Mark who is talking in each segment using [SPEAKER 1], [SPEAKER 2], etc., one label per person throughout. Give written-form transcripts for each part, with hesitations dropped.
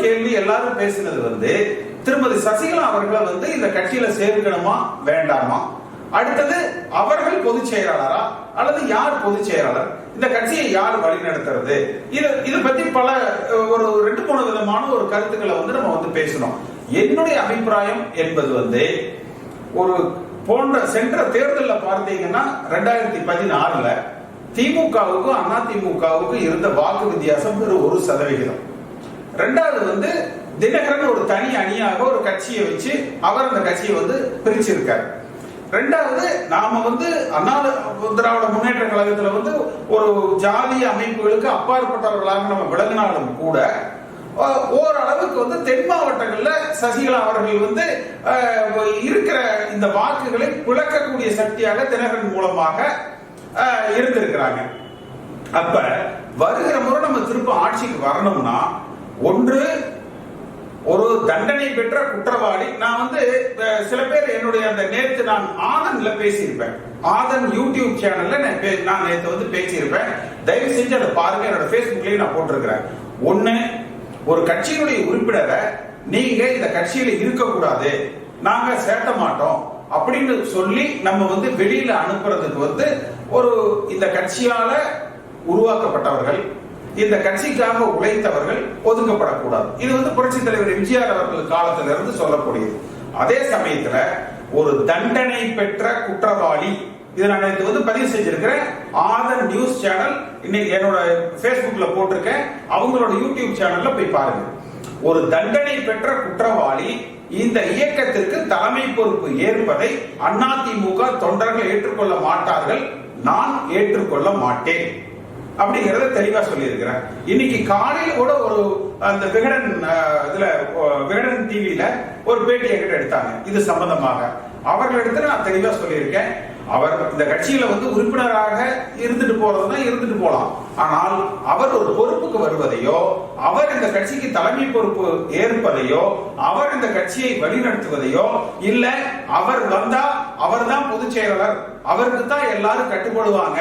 [SPEAKER 1] கேள்வி எல்லாரும் பேசினது திருமதி சசிகலா அவர்களை இந்த கட்சியில சேர்க்கணுமா வேண்டாமா, அடுத்தது அவர்கள் பொதுச் செயலாளரா அல்லது யார் பொதுச் செயலாளர், இந்த கட்சியை யார் வழிநடத்துறது, இது பத்தி பல ஒரு 2-3 விதமான ஒரு கருத்துக்களை நம்ம பேசணும். என்னுடைய அபிப்பிராயம் என்பது ஒரு போன்ற சென்ற தேர்தலில் பார்த்தீங்கன்னா 2016 திமுகவுக்கும் அதிமுகவுக்கும் இருந்த வாக்கு வித்தியாசம் 1%. ரெண்டாவது தினகரன் ஒரு தனி அணியாக ஒரு கட்சியை வச்சு அவர் அந்த கட்சியை பிரிச்சிருக்காரு. ரெண்டாவது நாம அண்ணா திராவிட முன்னேற்ற கழகத்துல ஒரு ஜாதி அமைப்புகளுக்கு அப்பாற்பட்டவர்களாக நம்ம விளங்கினாலும் கூட ஓரளவுக்கு தென் மாவட்டங்கள்ல சசிகலா அவர்கள் இருக்கிற இந்த வாக்குகளை பிளக்கக்கூடிய சக்தியாக தினகரன் மூலமாக இருந்திருக்கிறாங்க. அப்ப வருகிற முறை நம்ம திரும்ப ஆட்சிக்கு வரணும்னா ஒன்று ஒரு தண்டனை பெற்ற குற்றவாளி. நான் சில பேர் என்னுடைய அந்த நேத்து நான் ஆதன்ல பேசியிருப்பேன், ஆதன் யூடியூப் சேனல்ல நான் நேத்து பேசியிருப்பேன். தயவு செஞ்சு அதை பாருங்க, என்னோட பேஸ்புக்லயும் நான் போட்டிருக்கிறேன். ஒண்ணு, ஒரு கட்சியினுடைய உறுப்பினரை நீங்க இந்த கட்சியில இருக்கக்கூடாது, நாங்க சேட்ட மாட்டோம் அப்படின்னு சொல்லி நம்ம வெளியில அனுப்புறதுக்கு ஒரு இந்த கட்சியால உருவாக்கப்பட்டவர்கள், இந்த கட்சிக்காக உழைத்தவர்கள் ஒதுக்கப்படக்கூடாது. இது புரட்சி தலைவர் எம்ஜிஆர் அவர்கள் காலத்திலிருந்து சொல்லக்கூடியது. அதே சமயத்துல ஒரு தண்டனை பெற்ற குற்றவாளி, இதை நான் பதிவு செஞ்சிருக்கிறேன். ஆதன் நியூஸ் சேனல் இன்னைக்கு என்னோட பேஸ்புக்ல போட்டிருக்கேன், அவங்களோட யூடியூப் சேனல்ல போய் பாருங்க. ஒரு தண்டனை பெற்ற குற்றவாளி இந்த இயக்கத்திற்கு தலைமை பொறுப்பு ஏற்பதை அதிமுக தொண்டர்கள் ஏற்றுக்கொள்ள மாட்டார்கள், நான் ஏற்றுக்கொள்ள மாட்டேன் அப்படிங்கறத தெளிவா சொல்லி இருக்கிறேன். இன்னைக்கு காலையில கூட ஒரு அந்த விகடன் டிவியில ஒரு பேட்டி என்கிட்ட எடுத்தாங்க இது சம்பந்தமாக. அவர்களிடத்துல நான் தெளிவா சொல்லியிருக்கேன், அவர் இந்த கட்சியில உறுப்பினராக இருந்துட்டு போறதுன்னா இருந்துட்டு போலாம், ஆனால் அவர் ஒரு பொறுப்புக்கு வருவதையோ, அவர் இந்த கட்சிக்கு தலைமை பொறுப்பு ஏற்பதையோ, அவர் இந்த கட்சியை வழிநடத்துவதையோ இல்ல அவர் வந்தா அவர் தான் பொதுச் செயலாளர், அவருக்கு தான் எல்லாரும் கட்டுப்படுவாங்க,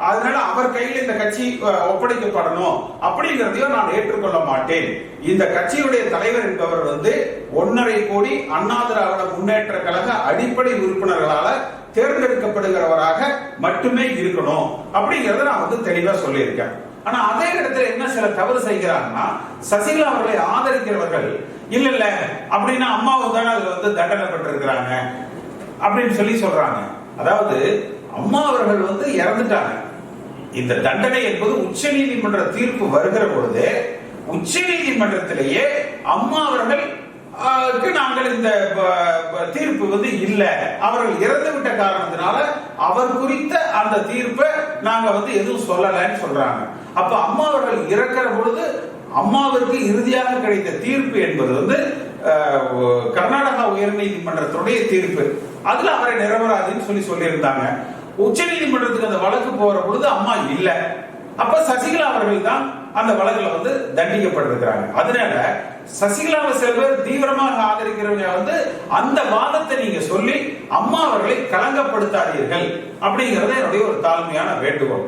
[SPEAKER 1] அதனால அவர் கையில் இந்த கட்சி ஒப்படைக்கப்படணும் அப்படிங்கிறதையும் நான் ஏற்றுக்கொள்ள மாட்டேன். இந்த கட்சியுடைய தலைவர் என்பவர் 1.5 கோடி அண்ணா திராவிட முன்னேற்ற கழக அடிப்படை உறுப்பினர்களால தேர்ந்தெடுக்கப்படுகிறவராக மட்டுமே இருக்கணும் அப்படிங்கறத நான் தெளிவா சொல்லியிருக்கேன். ஆனா அதே இடத்துல என்ன சில தவறு செய்கிறாங்கன்னா, சசிகலா அவர்களை ஆதரிக்கிறவர்கள் இல்ல அப்படின்னா அம்மாவுக்கு தானே அதுல தண்டனை பெற்றிருக்கிறாங்க அப்படின்னு சொல்றாங்க. அதாவது அம்மா அவர்கள் இறந்துட்டாங்க. இந்த தண்டனை என்பது உச்ச நீதிமன்ற தீர்ப்பு வருகிற பொழுது உச்ச நீதிமன்றத்திலேயே அம்மா அவர்கள் நாங்கள் இந்த தீர்ப்பு இல்ல, அவர்கள் இறந்து விட்ட காரணத்தினால அவர் குறித்த அந்த தீர்ப்பை நாங்க எதுவும் சொல்லலன்னு சொல்றாங்க. அப்ப அம்மா அவர்கள் இறக்கிற பொழுது அம்மாவிற்கு இறுதியாக கிடைத்த தீர்ப்பு என்பது கர்நாடகா உயர் நீதிமன்றத்துடைய தீர்ப்பு. அதுல அவரை நிரபராதின்னு சொல்லியிருந்தாங்க. உச்ச நீதிமன்றத்துக்கு அந்த வழக்கு போற பொழுது அம்மா இல்ல, அப்ப சசிகலா அவர்கள் தான் அந்த வழக்குல தண்டிக்கப்பட்டிருக்கிறாங்க. அதனால சசிகலாவை சில பேர் தீவிரமாக ஆதரிக்கிறவங்க அந்த வாதத்தை நீங்க சொல்லி அம்மா அவர்களை களங்கப்படுத்தாதீர்கள் அப்படிங்கறது என்னுடைய ஒரு தாழ்மையான வேண்டுகோள்.